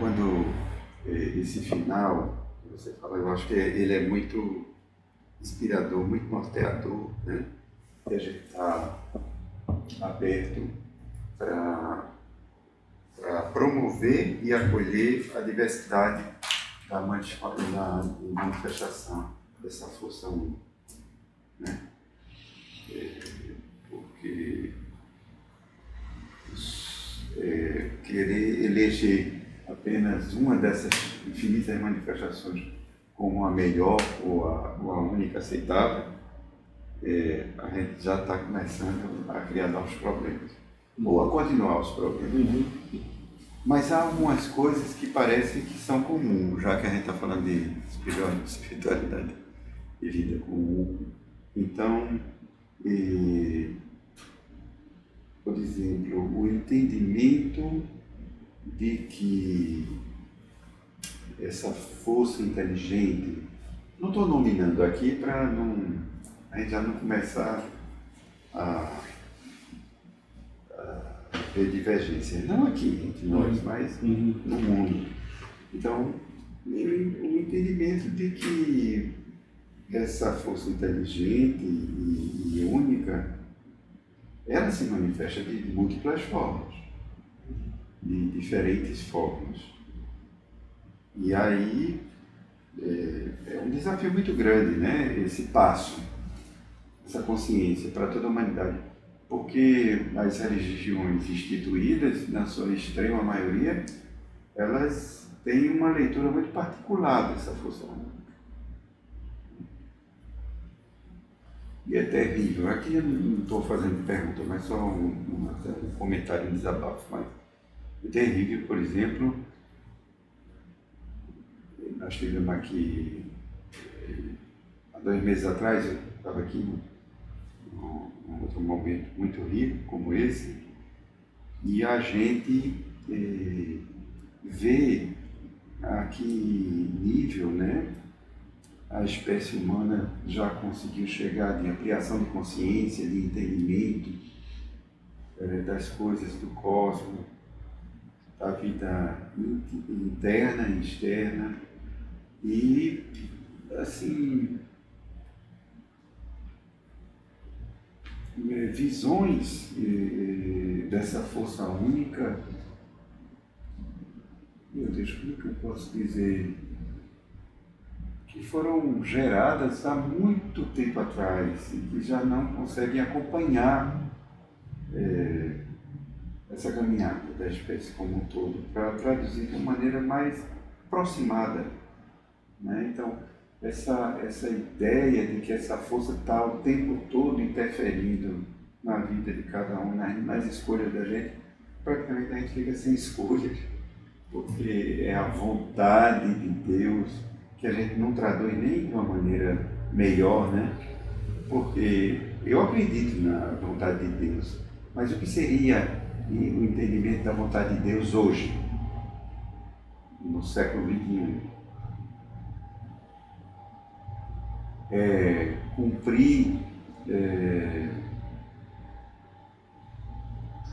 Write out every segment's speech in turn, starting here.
quando esse final, que você fala, eu acho que ele é muito inspirador, muito norteador, né? Que a gente está aberto para promover e acolher a diversidade da manifestação dessa força única, né? Porque querer eleger apenas uma dessas infinitas manifestações como a melhor ou a única aceitável, a gente já está começando a criar novos problemas, ou a continuar os problemas. Mas há algumas coisas que parecem que são comuns, já que a gente está falando de espiritualidade e vida comum. Então, por exemplo, o entendimento de que essa força inteligente, não estou nominando aqui para a gente já não começar a ter divergência, não aqui entre nós, mas no mundo. Então, o entendimento de que essa força inteligente e única, ela se manifesta de múltiplas formas, de diferentes formas. E aí é um desafio muito grande, né? Esse passo, essa consciência para toda a humanidade. Porque as religiões instituídas, na sua extrema maioria, elas têm uma leitura muito particular dessa força única. E é terrível. Aqui eu não estou fazendo pergunta, mas só um comentário, um desabafo. Mas é terrível, por exemplo, nós tivemos aqui, há 2 meses atrás, eu estava aqui num outro momento muito rico como esse, e a gente vê a que nível, né, a espécie humana já conseguiu chegar de ampliação de consciência, de entendimento das coisas do cosmos, da vida interna e externa, e assim, visões dessa força única, meu Deus, como que eu posso dizer, que foram geradas há muito tempo atrás e que já não conseguem acompanhar essa caminhada da espécie como um todo, para traduzir de uma maneira mais aproximada, né? Então, essa ideia de que essa força está o tempo todo interferindo na vida de cada um, nas escolhas da gente, praticamente a gente fica sem escolhas, porque é a vontade de Deus que a gente não traduz nem de uma maneira melhor, né? Porque eu acredito na vontade de Deus, mas o que seria o entendimento da vontade de Deus hoje, no século XXI? Cumprir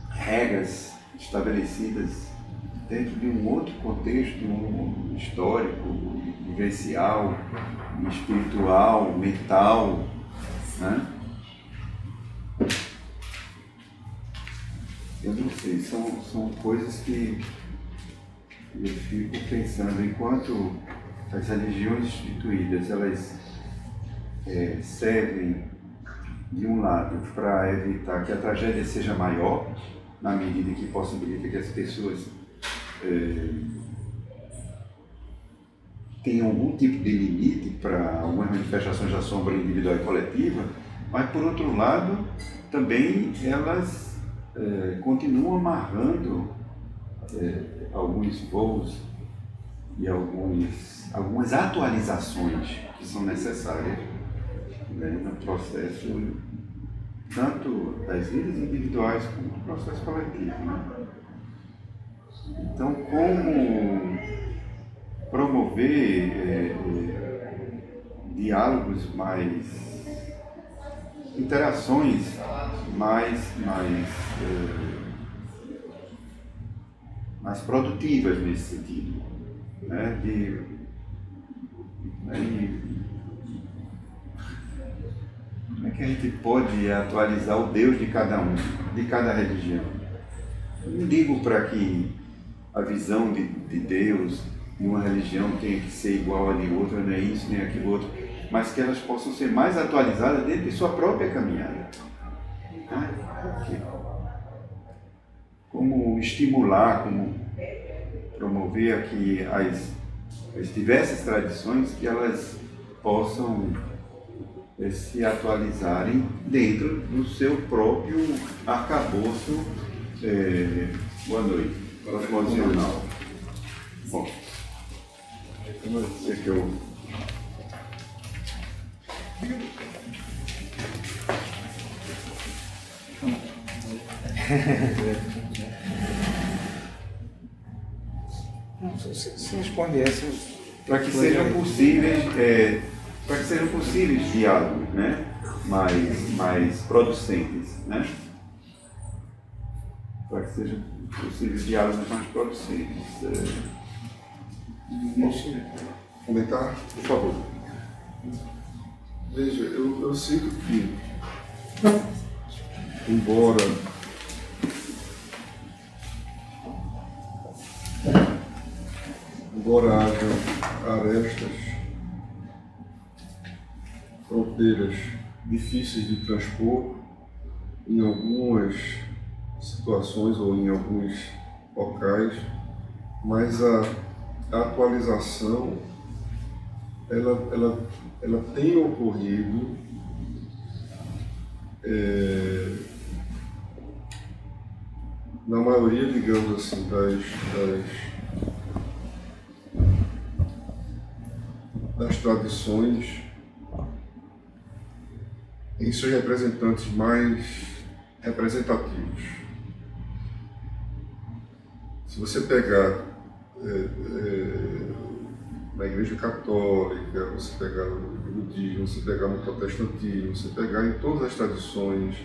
regras estabelecidas dentro de um outro contexto, histórico, vivencial, espiritual, mental, né? Eu não sei, são coisas que eu fico pensando, enquanto as religiões instituídas, elas servem, de um lado, para evitar que a tragédia seja maior, na medida que possibilita que as pessoas tenham algum tipo de limite para algumas manifestações da sombra individual e coletiva, mas, por outro lado, também elas continuam amarrando alguns voos e algumas atualizações que são necessárias, né, no processo tanto das vidas individuais como do processo coletivo, né? Então, como promover diálogos interações mais mais produtivas nesse sentido, né? Como é que a gente pode atualizar o Deus de cada um, de cada religião? Não digo para que a visão de Deus de uma religião tenha que ser igual a de outra, nem isso, nem aquilo outro, mas que elas possam ser mais atualizadas dentro de sua própria caminhada. Como estimular, como promover aqui as diversas tradições, que elas possam se atualizarem dentro do seu próprio arcabouço. Boa noite, cosmocional. Bom, sei que eu... Se responde essa. Para que sejam possíveis diálogos, né? mais producentes, né? Para que sejam possíveis diálogos mais producentes. Posso comentar? Por favor. Veja, eu sinto que, embora haja arestas, fronteiras difíceis de transpor em algumas situações ou em alguns locais, mas a atualização ela tem ocorrido na maioria, digamos assim, das tradições em seus representantes mais representativos. Se você pegar na Igreja Católica, você pegar no budismo, você pegar no protestantismo, você pegar em todas as tradições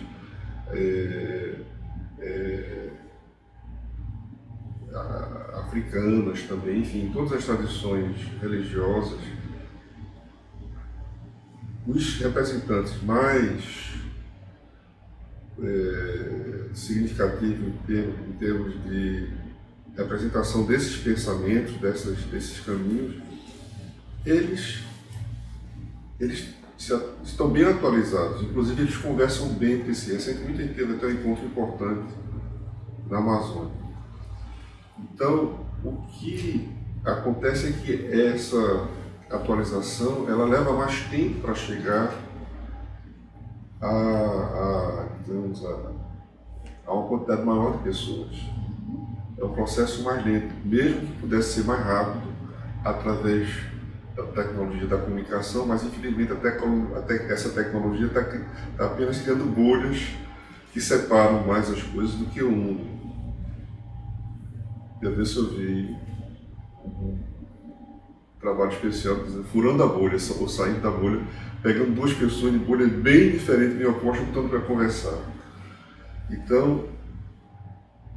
africanas também, enfim, em todas as tradições religiosas, os representantes mais significativos em termos de representação desses pensamentos, desses caminhos, eles estão bem atualizados, inclusive eles conversam bem entre si. Recentemente a gente teve até um encontro importante na Amazônia. Então, o que acontece é que essa atualização ela leva mais tempo para chegar a uma quantidade maior de pessoas. É um processo mais lento, mesmo que pudesse ser mais rápido através da tecnologia da comunicação, mas infelizmente essa tecnologia está apenas criando bolhas que separam mais as coisas do que unem. E a vez eu vi um trabalho especial, furando a bolha, ou saindo da bolha, pegando duas pessoas de bolha bem diferentes, bem opostas, botando para conversar. Então,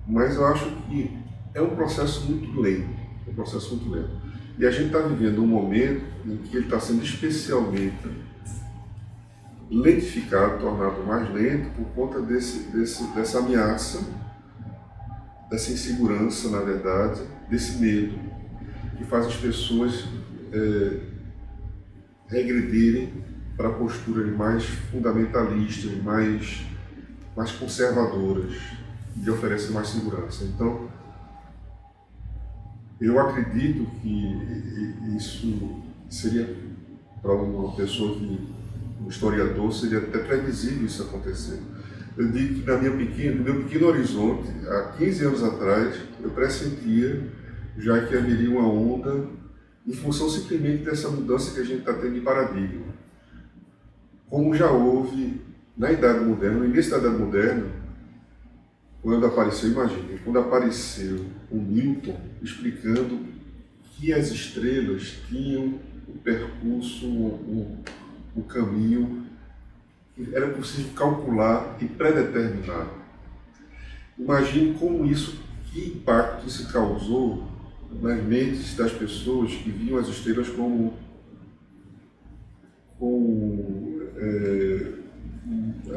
mas eu acho que é um processo muito lento, E a gente está vivendo um momento em que ele está sendo especialmente lentificado, tornado mais lento por conta dessa ameaça, dessa insegurança, na verdade, desse medo, que faz as pessoas regredirem para posturas mais fundamentalistas, mais conservadoras, que oferecem mais segurança. Então, eu acredito que isso seria, para uma pessoa um historiador, seria até previsível isso acontecer. Eu digo que no meu pequeno horizonte, há 15 anos atrás, eu pressentia já que haveria uma onda em função simplesmente dessa mudança que a gente está tendo de paradigma. Como já houve na Idade Moderna, no início da Idade Moderna, quando apareceu o Newton explicando que as estrelas tinham um percurso, um caminho que era possível calcular e predeterminar. Imagine como isso que impacto isso causou nas mentes das pessoas que viam as estrelas como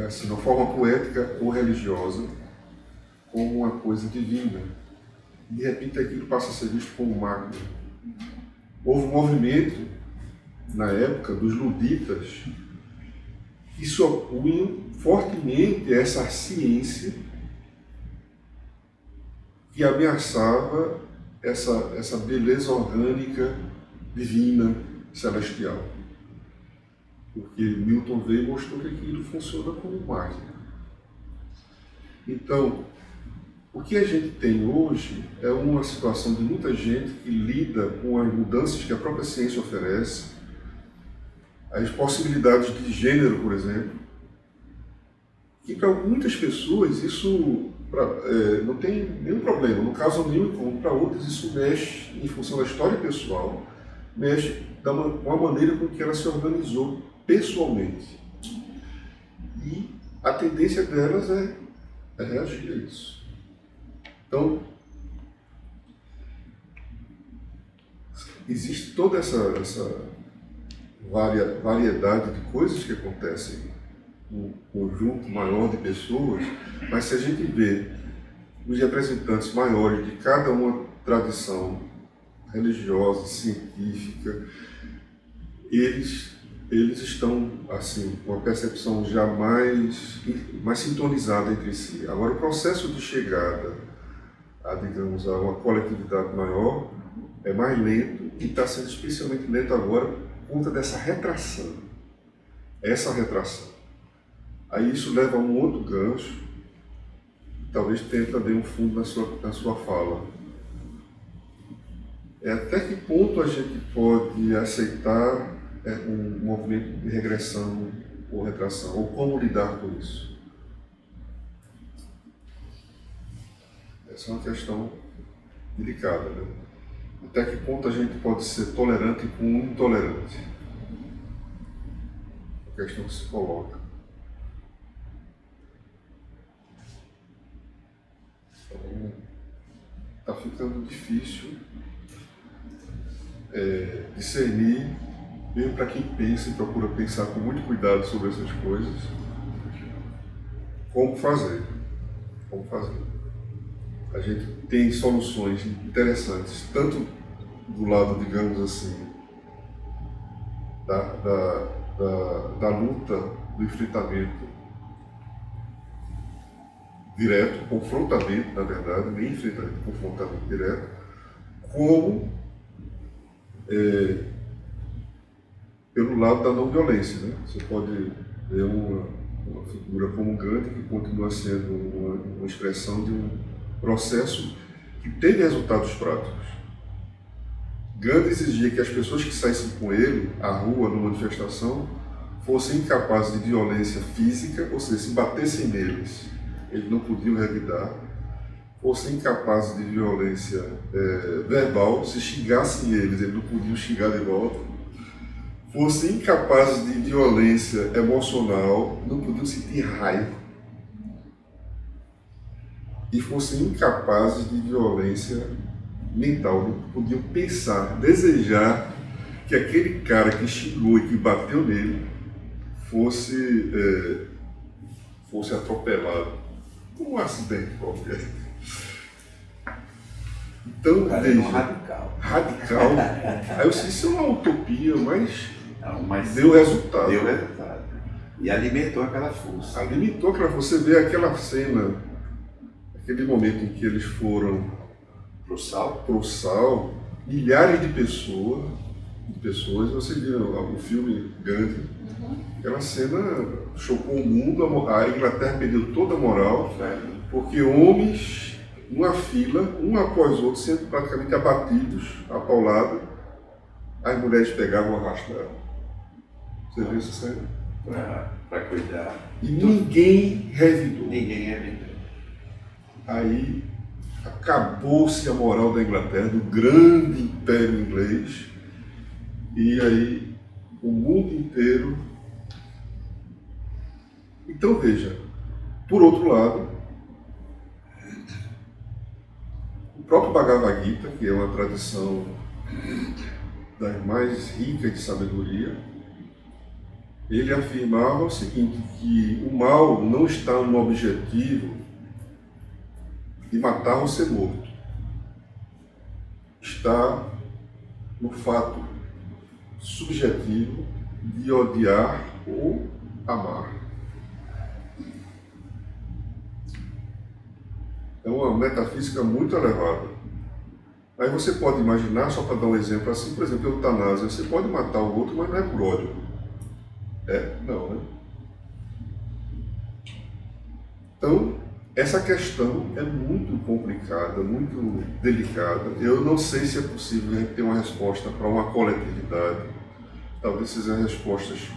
assim, uma forma poética ou religiosa, como uma coisa divina. De repente aquilo passa a ser visto como magno. Houve um movimento, na época, dos luditas, que se opunham fortemente a essa ciência que ameaçava essa beleza orgânica, divina, celestial. Porque Newton veio e mostrou que aquilo funciona como mágica. Então, o que a gente tem hoje é uma situação de muita gente que lida com as mudanças que a própria ciência oferece, as possibilidades de gênero, por exemplo, que para muitas pessoas isso não tem nenhum problema, não causa nenhum incômodo. Para outras isso mexe, em função da história pessoal, mexe com a maneira com que ela se organizou pessoalmente. E a tendência delas é reagir a isso. Então, existe toda essa variedade de coisas que acontecem num conjunto maior de pessoas, mas se a gente vê os representantes maiores de cada uma tradição religiosa, científica, eles estão assim com uma percepção já mais sintonizada entre si. Agora, o processo de chegada a uma coletividade maior é mais lento e está sendo especialmente lento agora por conta dessa retração. Essa retração. Aí isso leva a um outro gancho, talvez tenha também um fundo na sua fala. Até que ponto a gente pode aceitar um movimento de regressão ou retração, ou como lidar com isso? Essa é uma questão delicada, né? Até que ponto a gente pode ser tolerante com o intolerante? A questão que se coloca. Então, está ficando difícil discernir, mesmo para quem pensa e procura pensar com muito cuidado sobre essas coisas, como fazer. A gente tem soluções interessantes, tanto do lado, digamos assim, da luta, do enfrentamento direto, confrontamento, na verdade, nem enfrentamento, confrontamento direto, como pelo lado da não violência, né? Você pode ver uma figura como Gandhi, que continua sendo uma expressão de um processo que teve resultados práticos. Gandhi exigia que as pessoas que saíssem com ele à rua, numa manifestação, fossem incapazes de violência física, ou seja, se batessem neles, eles não podiam revidar, fossem incapazes de violência verbal, se xingassem eles não podiam xingar de volta, fossem incapazes de violência emocional, não podiam sentir raiva, e fossem incapazes de violência mental, não podiam pensar, desejar que aquele cara que xingou e que bateu nele fosse atropelado por um acidente qualquer. Então, veja, radical. Aí eu disse, isso é uma utopia, mas deu resultado. Deu resultado. E alimentou aquela força. Você vê aquela cena, aquele momento em que eles foram pro sal, milhares de pessoas, você viu o filme Gandhi, aquela cena chocou o mundo, a Inglaterra perdeu toda a moral, porque homens, numa fila, um após o outro, sendo praticamente abatidos, apaulados, as mulheres pegavam e arrastavam. Você viu essa cena? Para cuidar. E ninguém revidou. Aí acabou-se a moral da Inglaterra, do grande império inglês, e aí o mundo inteiro. Então veja, por outro lado, próprio Bhagavad Gita, que é uma tradição das mais ricas de sabedoria, ele afirmava o seguinte, que o mal não está no objetivo de matar ou ser morto. Está no fato subjetivo de odiar ou amar. É uma metafísica muito elevada. Aí você pode imaginar, só para dar um exemplo assim, por exemplo, eutanásia, você pode matar o outro, mas não é por ódio. Não, né? Então, essa questão é muito complicada, muito delicada. Eu não sei se é possível ter uma resposta para uma coletividade. Talvez sejam respostas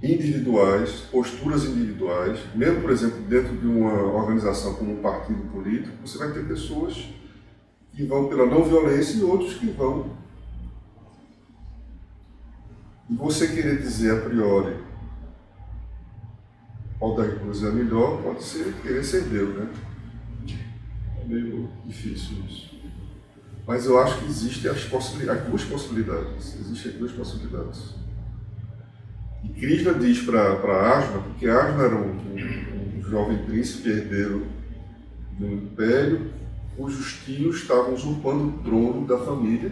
individuais, posturas individuais. Mesmo, por exemplo, dentro de uma organização como um partido político, você vai ter pessoas que vão pela não violência e outros que vão. E você querer dizer a priori qual das duas é melhor, pode ser querer ser Deus, né? É meio difícil isso. Mas eu acho que existem as duas possibilidades. Existem as duas possibilidades. E Krishna diz para Arjuna, porque Arjuna era um jovem príncipe herdeiro do império, cujos tios estavam usurpando o trono da família.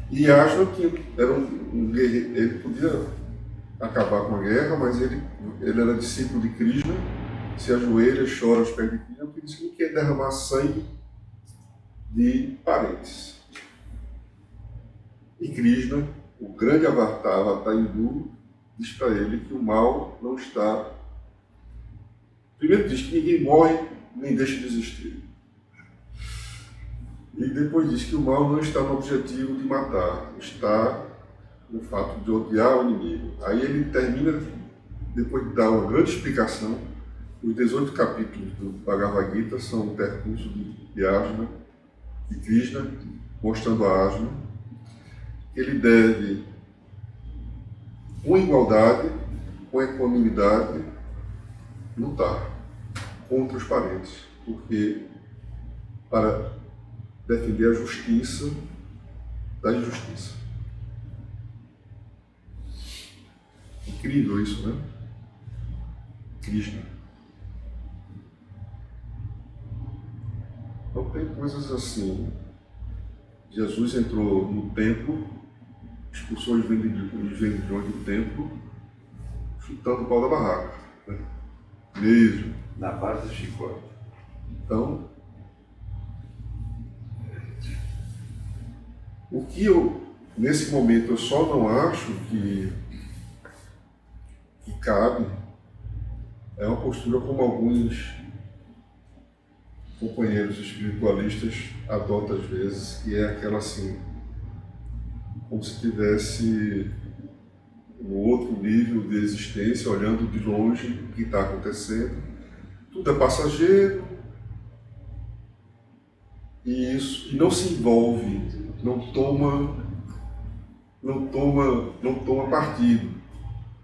E Arjuna era um guerreiro, ele podia acabar com a guerra, mas ele era discípulo de Krishna, se ajoelha, chora aos pés de Krishna, porque disse que não quer derramar sangue de parentes. E Krishna, o grande avatar hindu, diz para ele que o mal não está... Primeiro diz que ninguém morre nem deixa de existir. E depois diz que o mal não está no objetivo de matar, está no fato de odiar o inimigo. Aí ele termina, depois de dar uma grande explicação, os 18 capítulos do Bhagavad Gita são um percurso de Arjuna, de Krishna, mostrando a Arjuna que ele deve, com igualdade, com equanimidade, lutar contra os parentes, porque para defender a justiça da injustiça. Incrível isso, né? Krishna. Então tem coisas assim. Jesus entrou no templo, expulsou os vendilhões do templo, chutando o pau da barraca. Né? Mesmo. Na base do chicote. Então, o que eu, nesse momento, eu só não acho que cabe é uma postura como alguns companheiros espiritualistas adotam às vezes, que é aquela assim, como se estivesse no outro nível de existência, olhando de longe o que está acontecendo. Tudo é passageiro e não se envolve, não toma partido.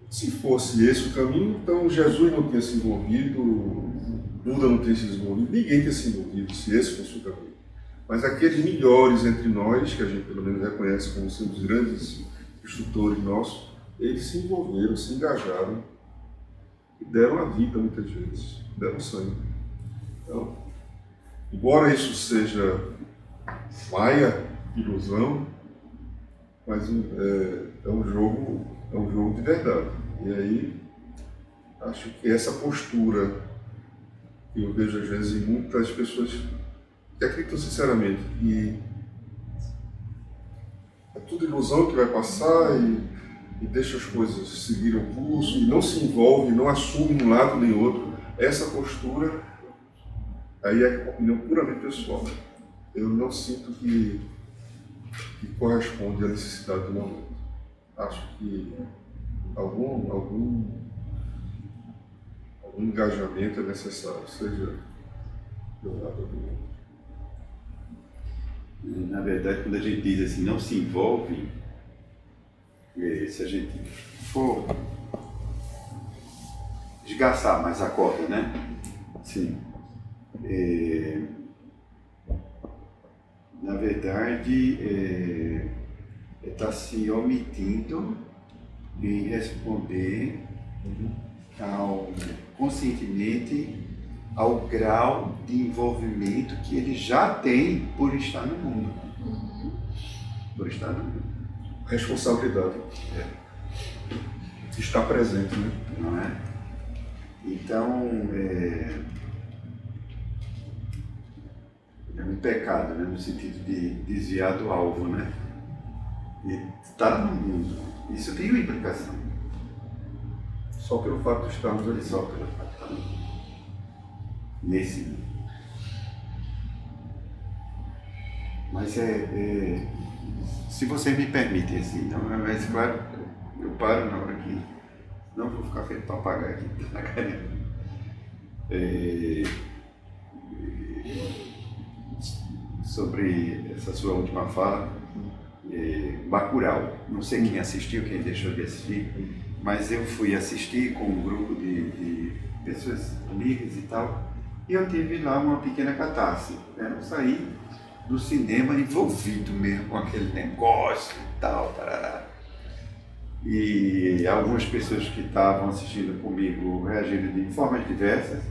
Se fosse esse o caminho, então Jesus não tinha se envolvido, Buda não tinha se envolvido, ninguém tinha se envolvido, se esse fosse o caminho. Mas aqueles melhores entre nós, que a gente pelo menos reconhece como sendo os grandes instrutores nossos, eles se envolveram, se engajaram e deram a vida muitas vezes, deram sangue. Então, embora isso seja maia, ilusão, mas é um jogo de verdade. E aí, acho que essa postura que eu vejo às vezes em muitas pessoas que acreditam sinceramente que é tudo ilusão que vai passar e deixa as coisas seguirem o curso e não se envolve, não assume um lado nem outro, essa postura aí é opinião puramente pessoal. Eu não sinto que corresponde à necessidade do momento. Acho que algum engajamento é necessário, seja do lado do outro. Na verdade, quando a gente diz assim, não se envolve, se a gente for esgarçar mais a corda, né? Sim. na verdade, está se omitindo em responder conscientemente ao grau de envolvimento que ele já tem por estar no mundo. Por estar no mundo. Responsabilidade. Está presente, né? Não é? Então, é um pecado, né? No sentido de desviar do alvo, né? E estar no mundo. Isso tem uma implicação. Só pelo fato de estarmos ali. Só pelo fato de estar no mundo. Nesse mundo. Mas se vocês me permitem, assim, não, mas claro, eu paro na hora que não vou ficar feito papagaio aqui na carinha. Sobre essa sua última fala, Bacurau. Não sei quem assistiu, quem deixou de assistir, mas eu fui assistir com um grupo de pessoas amigas e tal, e eu tive lá uma pequena catarse, né? Eu saí do cinema envolvido mesmo com aquele negócio e tal, tarará. E algumas pessoas que estavam assistindo comigo reagiram de formas diversas,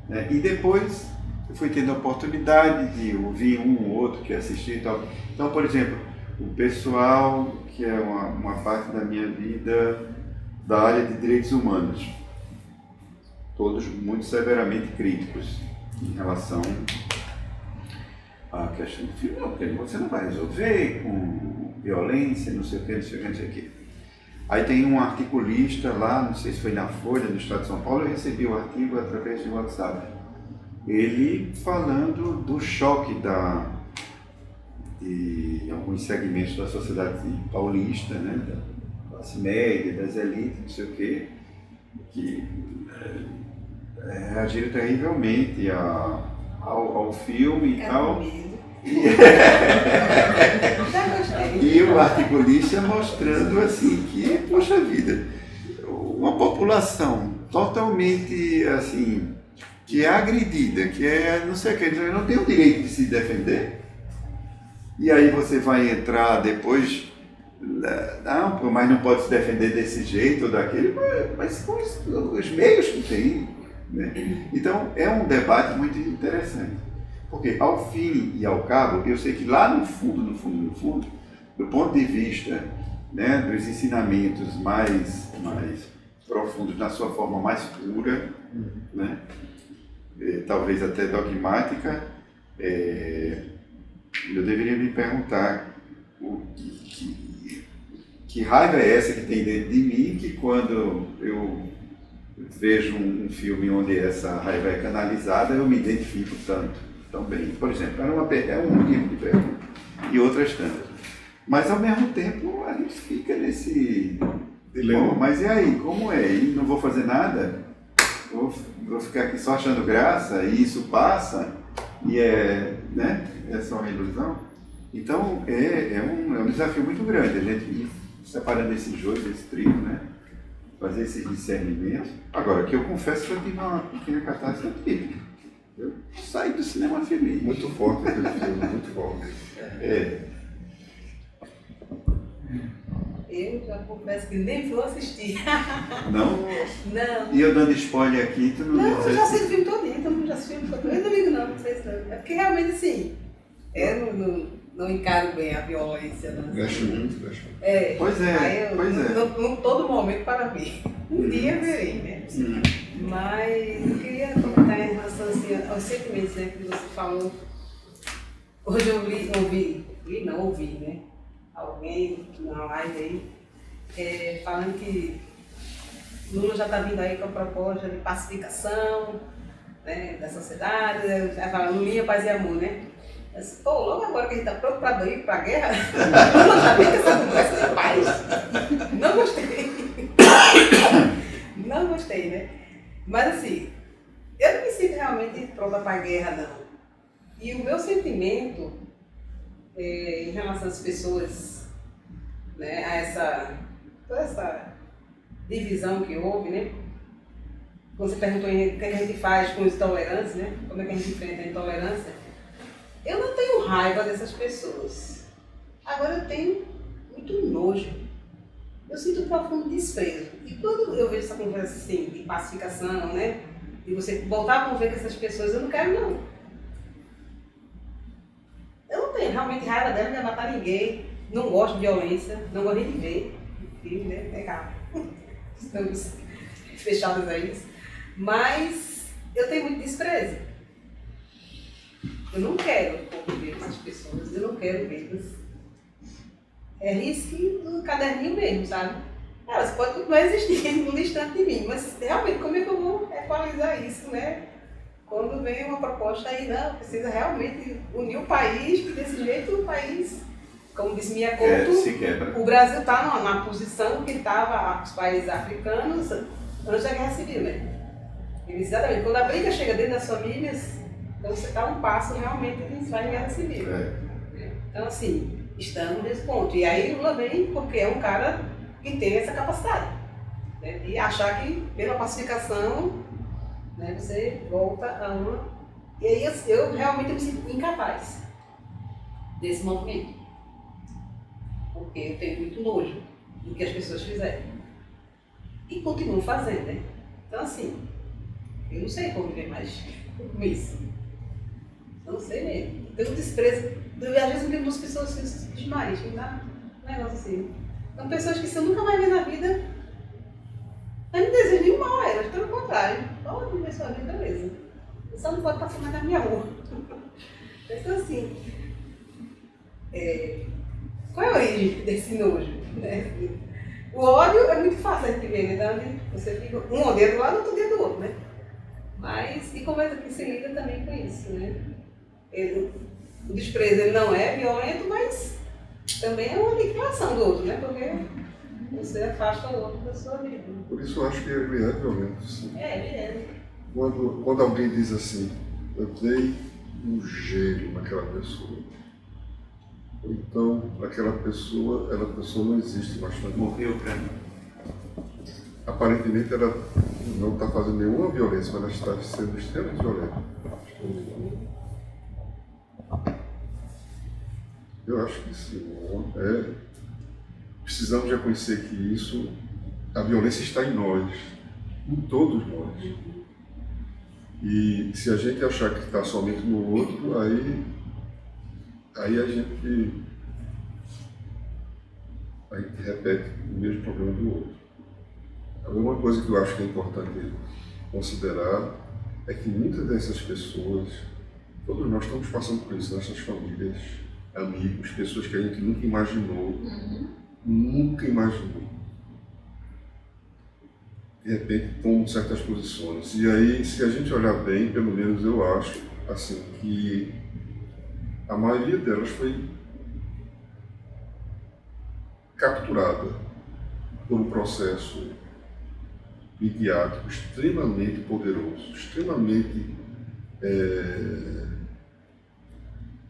né? E depois eu fui tendo a oportunidade de ouvir um ou outro que assistiu e tal. Então, por exemplo, o pessoal que é uma parte da minha vida da área de direitos humanos, todos muito severamente críticos em relação à questão do filme. Não, porque você não vai resolver com violência, não sei o que, não sei o que, não sei o que. Aí tem um articulista lá, não sei se foi na Folha, no Estado de São Paulo, eu recebi o artigo através do WhatsApp. Ele falando do choque de alguns segmentos da sociedade paulista, né, da classe média, das elites, não sei o quê, que reagiram terrivelmente ao filme e tal. E o articulista mostrando assim que, poxa vida, uma população totalmente assim, que é agredida, que é não sei o que, não tem o direito de se defender. E aí você vai entrar depois, não, mas não pode se defender desse jeito ou daquele, mas com os meios que tem, né? Então é um debate muito interessante. Porque ao fim e ao cabo, eu sei que lá no fundo, do ponto de vista, né, dos ensinamentos mais profundos, na sua forma mais pura, né, talvez até dogmática, eu deveria me perguntar que raiva é essa que tem dentro de mim, que quando eu vejo um filme onde essa raiva é canalizada, eu me identifico tanto. Também, por exemplo, é um tipo de pergunta e outras tantas. Mas ao mesmo tempo a gente fica nesse dilema. Mas e aí, como é? E não vou fazer nada? Vou ficar aqui só achando graça e isso passa e né? É só uma ilusão? Então é um desafio muito grande a gente ir separando esse joio desse trigo, né? Fazer esse discernimento. Agora, que eu confesso que eu tive uma pequena catástrofe. Eu saí do cinema feliz. Muito forte aquele filme, muito forte. Eu já confesso que nem vou assistir. Não? Não. E eu dando spoiler aqui, tu não Não, diz eu já assim. assisti o filme todinho, então eu já assisti o filme todinho. Eu não ligo não sei se não. É porque realmente assim, eu não encaro bem a violência. Mexe muito, mexe muito. Pois é, Aí eu, pois é. Não todo momento para ver. Um dia eu verei, né? Mas eu queria comentar em relação assim, aos sentimentos, né, que você falou. Hoje eu ouvi, né? Alguém na live aí, falando que Lula já está vindo aí com a proposta de pacificação, né, da sociedade, já fala Lulinha, paz e amor, né? Mas, pô, logo agora que a gente está pronto para ir para a guerra, Lula já vem com essa conversa de paz. Não gostei. Não gostei, né? Mas assim, eu não me sinto realmente pronta para a guerra, não. E o meu sentimento em relação às pessoas, né, toda essa divisão que houve, né? Você perguntou o que a gente faz com os intolerantes, né? Como é que a gente enfrenta a intolerância? Eu não tenho raiva dessas pessoas. Agora eu tenho muito nojo. Eu sinto um profundo desprezo. E quando eu vejo essa conversa assim, de pacificação, né? De você voltar a conviver com essas pessoas, eu não quero não. Eu não tenho realmente raiva dela, não ia matar ninguém. Não gosto de violência, não gosto nem de ver. Filho, né? É caro. Estamos fechados a isso. Mas eu tenho muito desprezo. Eu não quero conviver com essas pessoas, eu não quero vê-las. É risco do caderninho mesmo, sabe? Elas podem continuar existindo no distante de mim, mas realmente como é que eu vou equalizar isso, né? Quando vem uma proposta aí, não, precisa realmente unir o país, que desse jeito o país, como disse Minha Couto, se quebra. o Brasil está na posição que estava os países africanos antes da Guerra Civil, né? Exatamente, quando a briga chega dentro das famílias, então você está um passo realmente de entrar em Guerra Civil. Então assim, estamos nesse ponto. E aí Lula vem porque é um cara que tem essa capacidade, né, de achar que pela pacificação, né, você volta a uma... E aí eu realmente me sinto incapaz desse movimento. Porque eu tenho muito nojo do que as pessoas fizeram. E continuo fazendo, né? Então assim, eu não sei conviver mais com isso. Não sei mesmo. Eu tenho desprezo. Às vezes eu vejo umas pessoas assim, demais, me dá um negócio assim. São pessoas que se eu nunca mais ver na vida, eu não desejo nenhum mal a elas, pelo contrário. Pode viver sua vida mesmo. Eu só não pode passar mais na minha rua. Então assim, qual é a origem desse nojo? Né? O ódio é muito fácil a gente ver, né? Você fica um odeia do lado, outro odeia do outro, né? Mas, e como é que se lida também com isso, né? O desprezo ele não é violento, mas também é uma aniquilação do outro, né? Porque você afasta o outro da sua vida. Por isso eu acho que ele é violento, sim. Ele é. Quando alguém diz assim, eu dei um gelo naquela pessoa, ou então aquela pessoa não existe mais para mim. Morreu pra mim. Aparentemente ela não está fazendo nenhuma violência, mas ela está sendo extremamente violenta. Eu acho que sim. Precisamos reconhecer que a violência está em nós, em todos nós. E se a gente achar que está somente no outro, aí a gente repete o mesmo problema do outro. Uma coisa que eu acho que é importante considerar é que muitas dessas pessoas, todos nós estamos passando por isso, nossas famílias, amigos, pessoas que a gente nunca imaginou, de repente tomam certas posições. E aí, se a gente olhar bem, pelo menos eu acho, assim, que a maioria delas foi capturada por um processo midiático extremamente poderoso, extremamente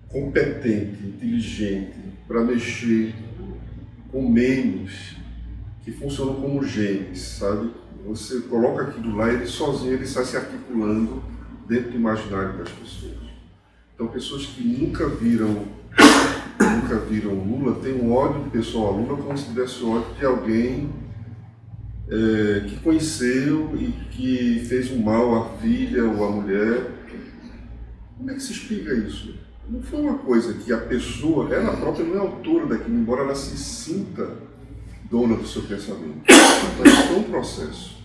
competente, inteligente, para mexer com memes que funcionam como genes, sabe? Você coloca aquilo lá e ele sozinho ele sai se articulando dentro do imaginário das pessoas. Então pessoas que nunca viram Lula têm um ódio pessoal a Lula como se tivesse ódio de alguém que conheceu e que fez um mal à filha ou à mulher. Como é que se explica isso? Não foi uma coisa que a pessoa, ela própria não é autora daquilo, embora ela se sinta dona do seu pensamento. Então isso foi um processo.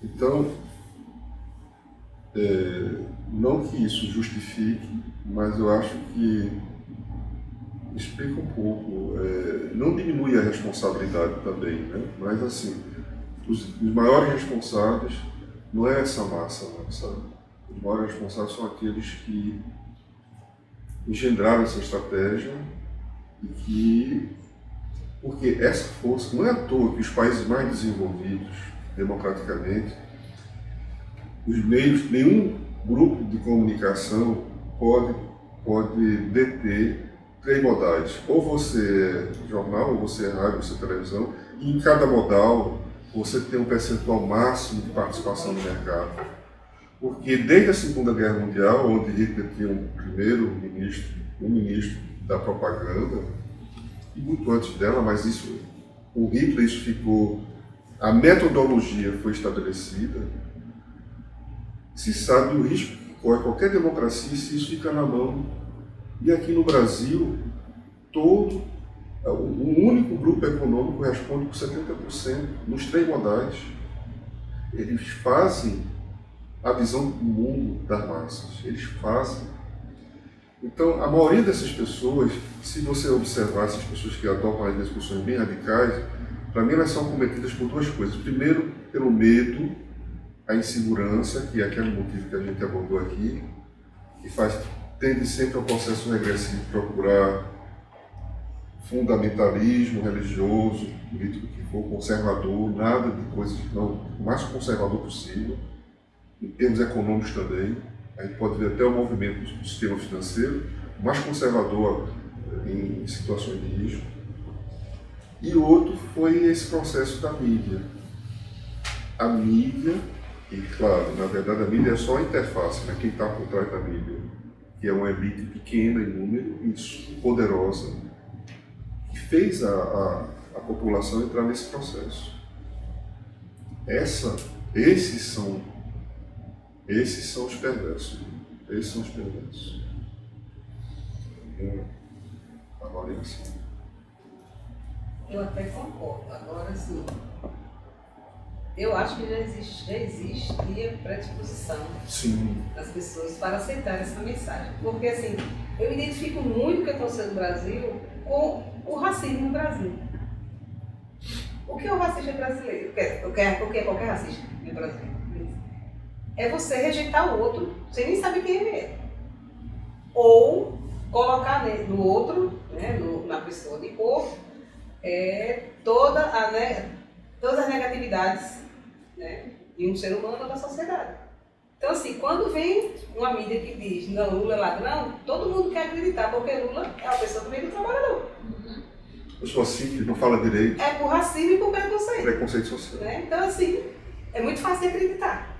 Então, não que isso justifique, mas eu acho que explica um pouco, não diminui a responsabilidade também, né? Mas assim, os maiores responsáveis não é essa massa, não, sabe? Os maiores responsáveis são aqueles que engendraram essa estratégia e que, porque essa força, não é à toa que os países mais desenvolvidos democraticamente, os meios, nenhum grupo de comunicação pode deter três modais. Ou você é jornal, ou você é rádio, ou você é televisão, e em cada modal você tem um percentual máximo de participação no mercado. Porque desde a Segunda Guerra Mundial, onde Hitler tinha um ministro da propaganda, e muito antes dela, mas o Hitler isso ficou, a metodologia foi estabelecida, se sabe o risco que corre qualquer democracia se isso fica na mão. E aqui no Brasil, um único grupo econômico responde por 70% nos 3 modais. Eles fazem a visão do mundo das massas, eles fazem. Então, a maioria dessas pessoas, se você observar essas pessoas que adotam as discussões bem radicais, para mim elas são cometidas por 2 coisas. Primeiro, pelo medo, a insegurança, que é aquele motivo que a gente abordou aqui, que tende sempre ao processo regressivo de procurar fundamentalismo religioso, político que for, conservador, nada de coisas não, o mais conservador possível, em termos econômicos também. A gente pode ver até o movimento do sistema financeiro, o mais conservador em situações de risco. E o outro foi esse processo da mídia. A mídia, e claro, na verdade a mídia é só a interface, né? Quem está por trás da mídia, que é uma elite pequena em número e poderosa, que fez a população entrar nesse processo. Esses são os perversos. Esses são os perversos. Avaliação. Eu até concordo. Agora, sim, eu acho que já existia predisposição das pessoas para aceitar essa mensagem. Porque, assim, eu identifico muito o que aconteceu no Brasil com o racismo no Brasil. O que é o racista brasileiro? O que é qualquer racista no Brasil? É você rejeitar o outro sem nem saber quem ele é. Ou colocar no outro, né, na pessoa de cor, todas as negatividades, né, de um ser humano ou da sociedade. Então, assim, quando vem uma mídia que diz não, Lula é ladrão, todo mundo quer acreditar, porque Lula é uma pessoa também do trabalhador. Pessoa simples, não fala direito. É por racismo e por preconceito. Preconceito social. Né? Então, assim, é muito fácil de acreditar.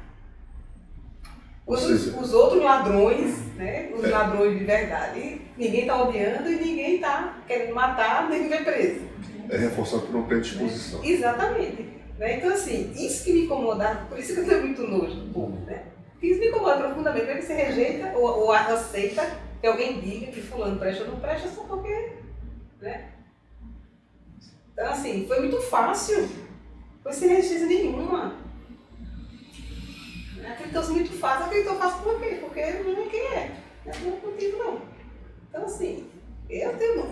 Os outros ladrões, né, os ladrões de verdade, ninguém está odiando e ninguém está querendo matar nem ver preso. É reforçado por uma predisposição. Exatamente. Né? Então, assim, isso que me incomodava, por isso que eu tenho muito nojo do povo, né? Isso me incomoda profundamente, porque você rejeita ou aceita que alguém diga que fulano presta ou não presta só porque, né? Então, assim, foi muito fácil, foi sem resistência nenhuma. Acreditou-se muito fácil, acreditou fácil por quê? Porque não é quem é, não é motivo não. Então, assim, eu tenho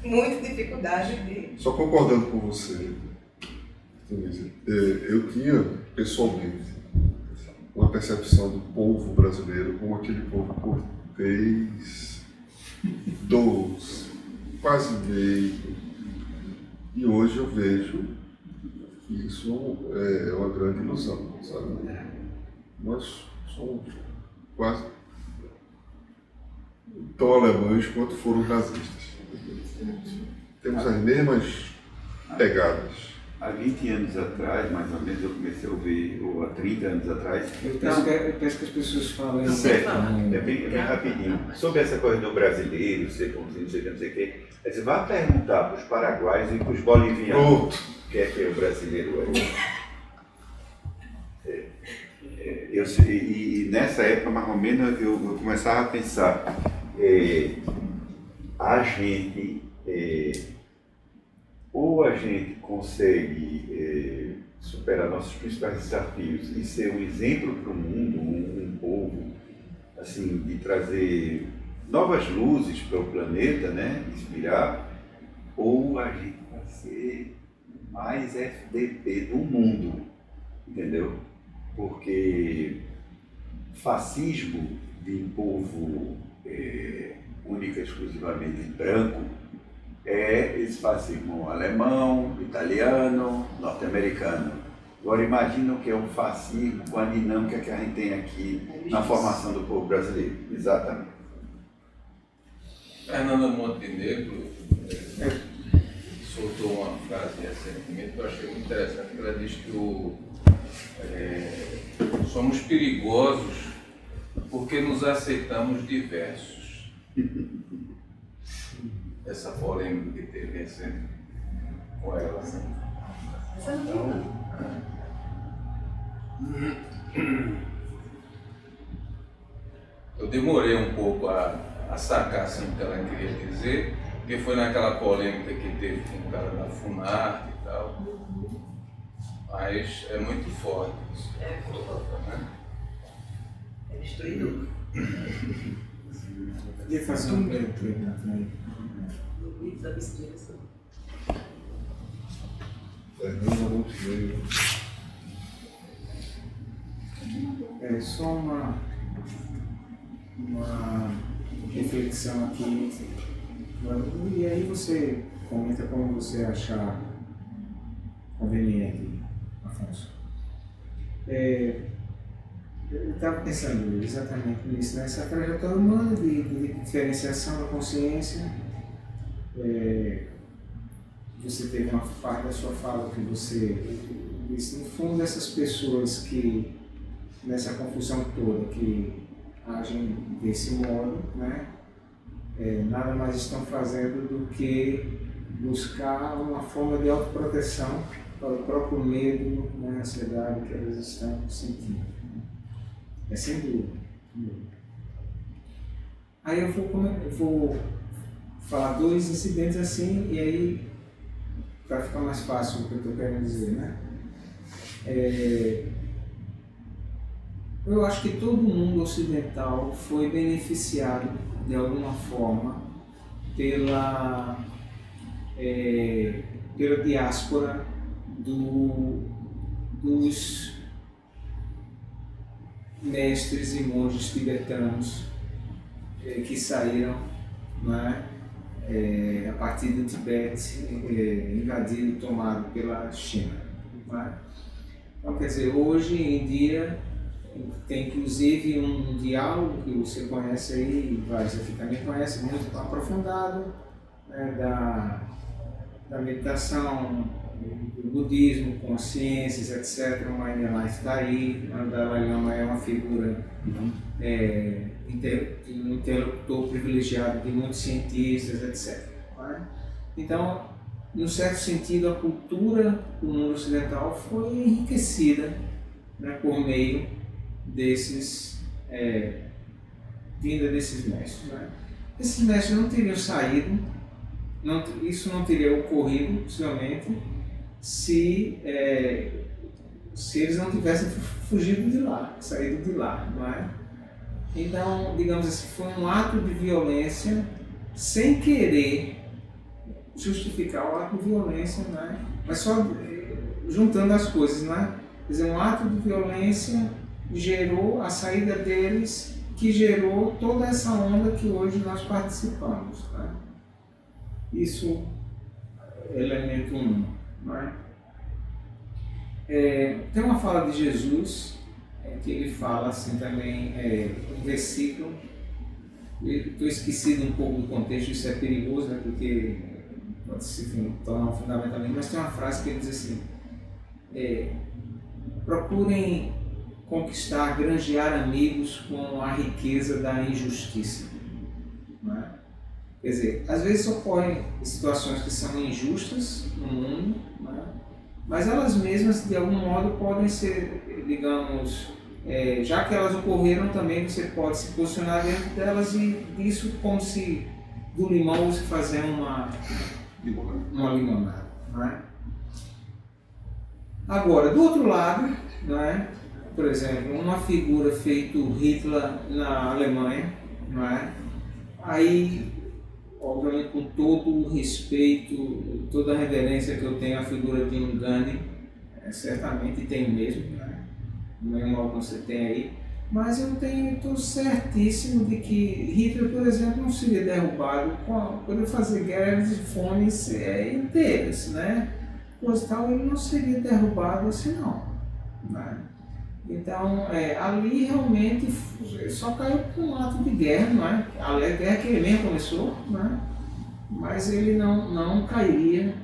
muita dificuldade de... Só concordando com você, eu tinha, pessoalmente, uma percepção do povo brasileiro como aquele povo cortês, doce, quase meigo. E hoje eu vejo que isso é uma grande ilusão, sabe? Nós somos quase tão alemães quanto foram nazistas. Temos as mesmas pegadas. Há 20 anos atrás, mais ou menos, eu comecei a ouvir, ou há 30 anos atrás... Eu peço que as pessoas falem... Certo, é bem rapidinho. Sobre essa coisa do brasileiro, ser como não sei o que, você vai perguntar para os paraguaios e para os bolivianos o que é o brasileiro e nessa época, mais ou menos, eu começava a pensar, a gente... ou a gente consegue superar nossos principais desafios e ser um exemplo para o mundo, um povo, assim, de trazer novas luzes para o planeta, né, inspirar, ou a gente vai ser mais FDP do mundo, entendeu? Porque fascismo de um povo única e exclusivamente branco é esse fascismo alemão, italiano, norte-americano. Agora imagina o que é um fascismo com a dinâmica que a gente tem aqui na formação do povo brasileiro. Exatamente. Fernanda Montenegro soltou uma frase recentemente que eu achei muito interessante, que ela diz que somos perigosos porque nos aceitamos diversos. Essa polêmica que teve recente com ela. Assim. Essa não. Eu demorei um pouco a sacar assim, o que ela queria dizer, porque foi naquela polêmica que teve com o cara da Funarte e tal. Mas é muito forte isso. É, Né? é destruidor. Podia fazer um pergunta aí. No mito da bicicleta. Fernando Montenegro. É só uma reflexão aqui. E aí você comenta como você achar conveniente, Afonso. Eu estava pensando exatamente nisso, nessa trajetória humana de diferenciação da consciência. Você teve uma parte da sua fala que você disse, no fundo, essas pessoas que, nessa confusão toda, que agem desse modo, né, nada mais estão fazendo do que buscar uma forma de autoproteção para o próprio medo, né, a ansiedade que elas estão sentindo. É sem dúvida. Aí eu vou falar dois incidentes assim, e aí para ficar mais fácil o que eu estou querendo dizer, né? Eu acho que todo mundo ocidental foi beneficiado de alguma forma pela diáspora dos mestres e monges tibetanos que saíram, né, a partir do Tibete, invadido e tomado pela China. Né? Então, quer dizer, hoje em dia tem inclusive um diálogo que você conhece aí, vários aqui também conhecem, muito aprofundado, né, da meditação, do budismo, com ciências, etc. O Mindlife está aí, o Dalai Lama é uma figura um interlocutor privilegiado de muitos cientistas, etc. Né? Então, num certo sentido, a cultura do mundo ocidental foi enriquecida, né, por meio desses, vinda desses mestres. Né? Esses mestres não teriam saído, isso não teria ocorrido, possivelmente, se eles não tivessem fugido de lá, saído de lá. Não é? Então, digamos assim, foi um ato de violência sem querer justificar o ato de violência, né? Mas só juntando as coisas, né? Quer dizer, um ato de violência gerou a saída deles, que gerou toda essa onda que hoje nós participamos. Né? Isso é elemento 1. Né? Tem uma fala de Jesus, que ele fala assim também, um versículo, estou esquecido um pouco do contexto, isso é perigoso, né, porque pode se tornar fundamentalmente, mas tem uma frase que ele diz assim, procurem conquistar, granjear amigos com a riqueza da injustiça. Né? Quer dizer, às vezes ocorrem situações que são injustas no mundo, né? Mas elas mesmas, de algum modo, podem ser, digamos, já que elas ocorreram também, você pode se posicionar dentro delas e disso, como se do limão se fazer uma limonada. Né? Agora, do outro lado, né, por exemplo, uma figura feito Hitler na Alemanha, né, aí, obviamente, com todo o respeito, toda a reverência que eu tenho à figura de um Gandhi, certamente tem mesmo, né? No mesmo modo que você tem aí, mas eu estou certíssimo de que Hitler, por exemplo, não seria derrubado por fazer guerras de fome inteiras, né? Pois tal, ele não seria derrubado assim não. Né? Então, ali realmente só caiu por um ato de guerra, não é? A guerra que ele mesmo começou, né? Mas ele não cairia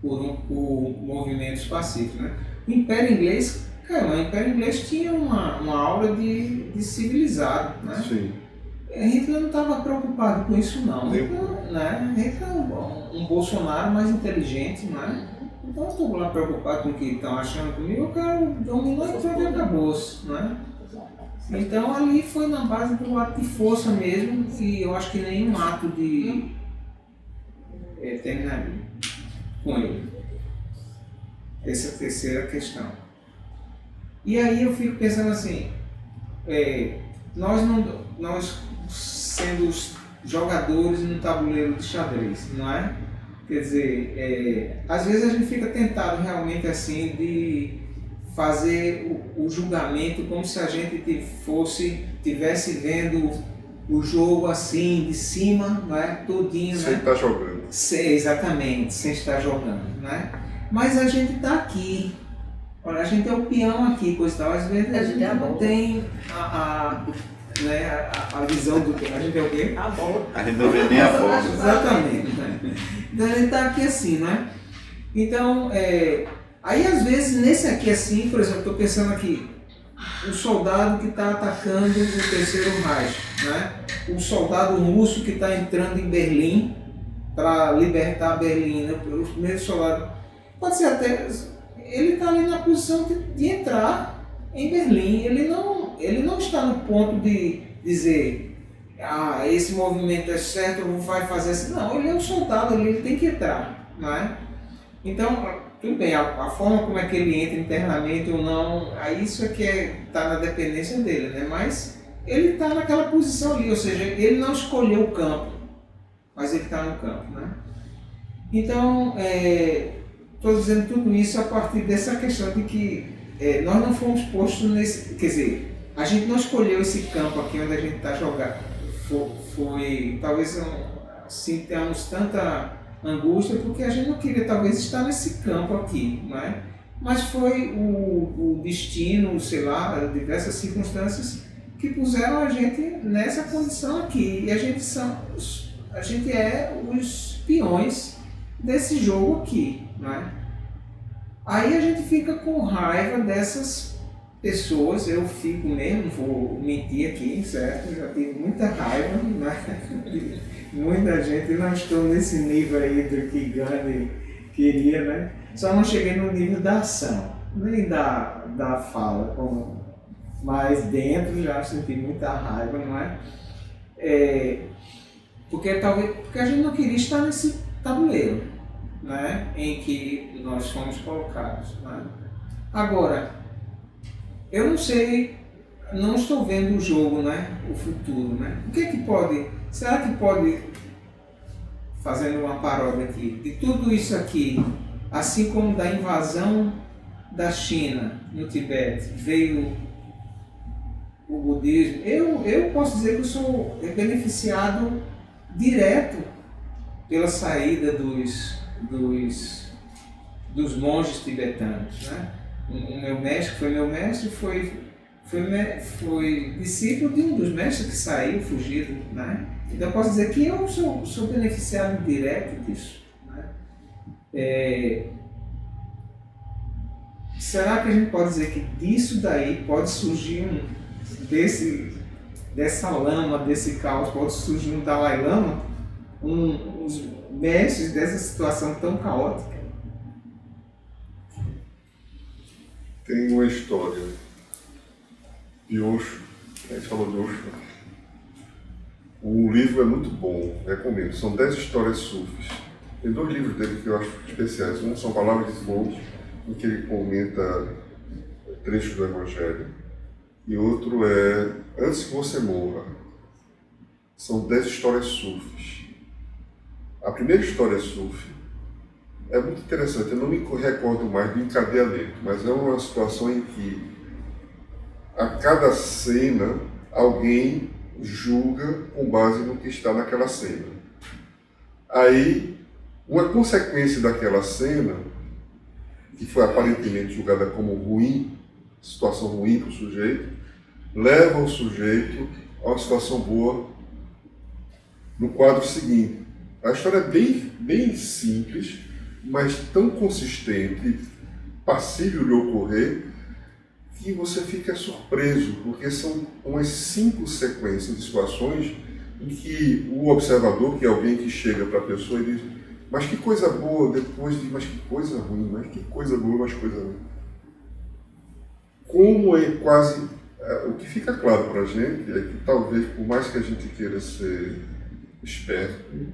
por movimentos pacíficos. Né? O Império Inglês Cara, o Império Inglês tinha uma aura de civilizado, né? Sim. Hitler não estava preocupado com isso não. Nem Hitler, né? Hitler é um Bolsonaro mais inteligente, né? Então eu estou lá preocupado com o que estão achando comigo, eu quero dominar e pronto, acabou-se, né? Então ali foi na base do ato de força mesmo, e eu acho que nenhum ato de terminaria com ele. Essa é a terceira questão. E aí eu fico pensando assim, nós sendo os jogadores no tabuleiro de xadrez, não é? Quer dizer, às vezes a gente fica tentado realmente assim de fazer o julgamento como se a gente tivesse vendo o jogo assim de cima, não é? Todinho, Sem né? estar jogando. Exatamente, sem estar jogando, né? Mas a gente está aqui. Olha, a gente é o peão aqui, coisa e tal. Às vezes a gente não tem a visão do que a gente é o quê? A bola. A gente não vê nem a bola. Exatamente. Né? Então a gente está aqui assim, né? Então, aí às vezes nesse aqui assim, por exemplo, estou pensando aqui, o soldado que está atacando o Terceiro Reich, né? O soldado russo que está entrando em Berlim para libertar Berlim, né? Os primeiros soldados, pode ser até, ele está ali na posição de entrar em Berlim, ele não está no ponto de dizer, esse movimento é certo, eu vou fazer assim. Não, ele é um soldado ali, ele tem que entrar, não é? Então, tudo bem, a forma como é que ele entra internamente ou não, aí isso é que está na dependência dele, né? Mas ele está naquela posição ali, ou seja, ele não escolheu o campo, mas ele está no campo, né? Então, estou dizendo tudo isso a partir dessa questão de que nós não fomos postos nesse, quer dizer, a gente não escolheu esse campo aqui onde a gente está jogando, foi talvez assim, tenhamos tanta angústia porque a gente não queria talvez estar nesse campo aqui, não é? Mas foi o destino, sei lá, diversas circunstâncias que puseram a gente nessa condição aqui, e a gente é os peões desse jogo aqui, não é? Aí a gente fica com raiva dessas pessoas, eu fico mesmo, vou mentir aqui, certo? Eu já tive muita raiva, né? Muita gente, não estou nesse nível aí do que Gandhi queria, né? Só não cheguei no nível da ação, nem da fala, mas dentro já senti muita raiva, não é? Porque a gente não queria estar nesse tabuleiro, né? Em que nós fomos colocados, né? Agora, eu não sei, não estou vendo o jogo, né? O futuro, né? O que é que pode, será que pode, fazendo uma paródia aqui, de tudo isso aqui, assim como da invasão da China no Tibete, veio o budismo, eu posso dizer que eu sou beneficiado direto pela saída dos monges tibetanos, né? O meu mestre, foi discípulo de um dos mestres que saiu, fugido, né? Então eu posso dizer que eu sou beneficiado direto disso, né? Será que a gente pode dizer que disso daí pode surgir dessa lama, desse caos, pode surgir um Dalai Lama, uns mestres dessa situação tão caótica? Tem uma história de Osho, a gente falou de Osho. O livro é muito bom, recomendo. São 10 histórias sufis. Tem 2 livros dele que eu acho especiais. Um são Palavras de Fogo, em que ele comenta trechos do Evangelho. E outro é Antes que Você Morra. São 10 histórias sufis. A primeira história sufi é muito interessante, eu não me recordo mais do encadeamento, mas é uma situação em que a cada cena alguém julga com base no que está naquela cena. Aí, uma consequência daquela cena, que foi aparentemente julgada como ruim, situação ruim para o sujeito, leva o sujeito a uma situação boa no quadro seguinte. A história é bem simples, mas tão consistente, passível de ocorrer, que você fica surpreso, porque são umas 5 sequências de situações em que o observador, que é alguém que chega para a pessoa e diz: mas que coisa boa, depois diz: mas que coisa ruim, mas que coisa boa, mas coisa ruim. Como é quase... O que fica claro para a gente é que talvez, por mais que a gente queira ser esperto,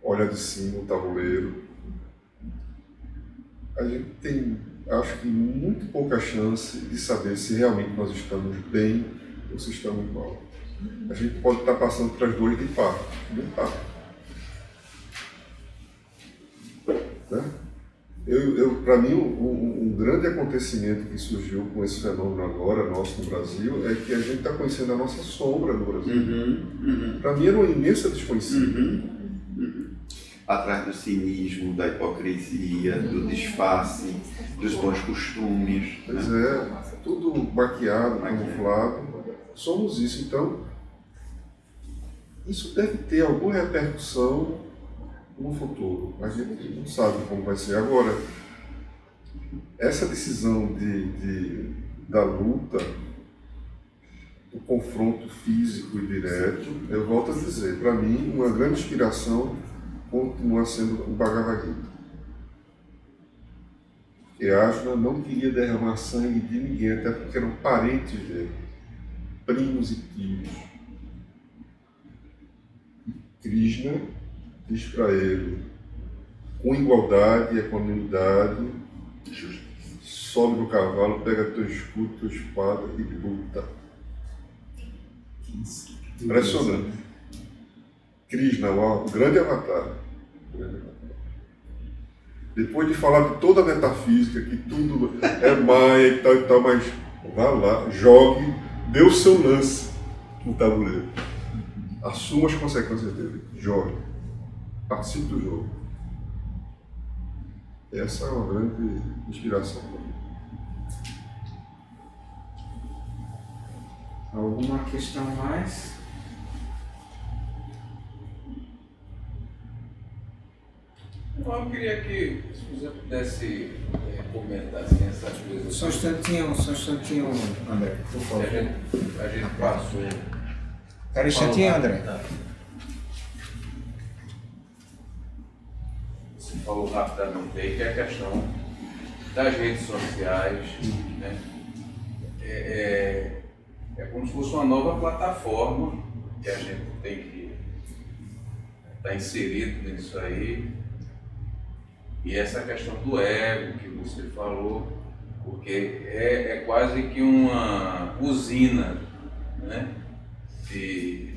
olha de cima o tabuleiro, a gente tem, acho que, muito pouca chance de saber se realmente nós estamos bem ou se estamos mal. A gente pode estar passando para as dores de parto, né? Para mim, um grande acontecimento que surgiu com esse fenômeno agora, nosso no Brasil, é que a gente está conhecendo a nossa sombra no Brasil. Para mim era uma imensa desconhecida. Atrás do cinismo, da hipocrisia, do disfarce, dos bons costumes. Pois né? é, tudo maquiado, camuflado. Somos isso. Então, isso deve ter alguma repercussão no futuro. A gente não sabe como vai ser. Agora, essa decisão da luta, o confronto físico e direto, eu volto a dizer, para mim, uma grande inspiração continua sendo o Bhagavad Gita. Porque Arjuna não queria derramar sangue de ninguém, até porque eram parentes dele, primos e tios. Krishna diz para ele, com igualdade e equanimidade, sobe no cavalo, pega teu escudo, tua espada e luta. Impressionante. Krishna, o grande avatar. Depois de falar de toda a metafísica, que tudo é maia e tal, mas vá lá, jogue, dê o seu lance no tabuleiro. Assuma as consequências dele, jogue. Participe do jogo. Essa é uma grande inspiração para mim. Alguma questão mais? Eu queria que você pudesse comentar assim, essas coisas. Só um instantinho, André, por Que favor. a gente passou. Espera um instantinho, André. Você falou rapidamente aí que é a questão das redes sociais, né? É como se fosse uma nova plataforma que a gente tem que estar inserido nisso aí. E essa questão do ego que você falou, porque é quase que uma usina, né, de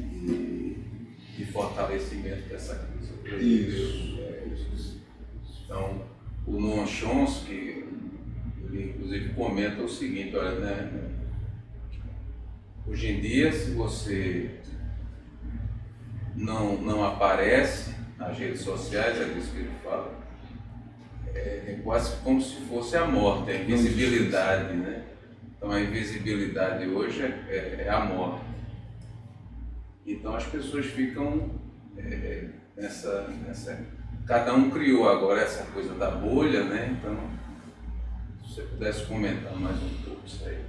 fortalecimento dessa coisa. Isso. Então, o Noam Chomsky, ele inclusive comenta o seguinte, olha, né, hoje em dia, se você não aparece nas redes sociais, é disso que ele fala, é quase como se fosse a morte, a invisibilidade, né? Então a invisibilidade hoje é a morte. Então as pessoas ficam nessa... Cada um criou agora essa coisa da bolha, né? Então, se você pudesse comentar mais um pouco isso aí.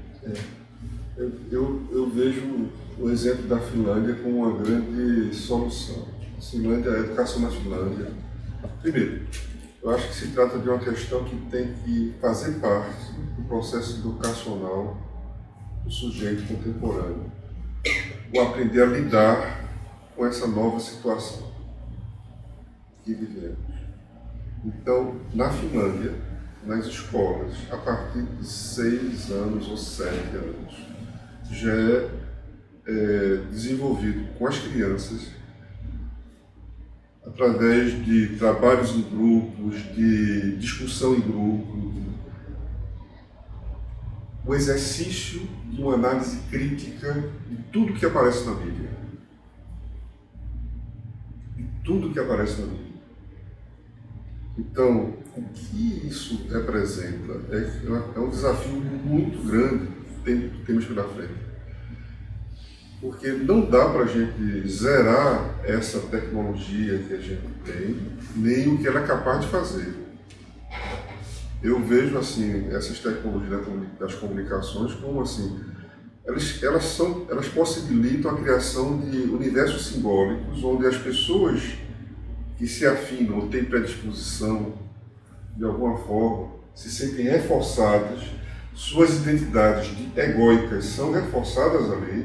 Eu vejo o exemplo da Finlândia como uma grande solução. A educação na Finlândia. Primeiro, eu acho que se trata de uma questão que tem que fazer parte do processo educacional do sujeito contemporâneo. O aprender a lidar com essa nova situação que vivemos. Então, na Finlândia, nas escolas, a partir de 6 anos ou 7 anos, já é desenvolvido com as crianças através de trabalhos em grupos, de discussão em grupo, o exercício de uma análise crítica de tudo que aparece na Bíblia. De tudo que aparece na Bíblia. Então, o que isso representa é um desafio muito grande que temos pela frente. Porque não dá para a gente zerar essa tecnologia que a gente tem, nem o que ela é capaz de fazer. eu vejo assim essas tecnologias das comunicações como assim, elas possibilitam a criação de universos simbólicos onde as pessoas que se afinam ou têm predisposição de alguma forma se sentem reforçadas, suas identidades egóicas são reforçadas ali.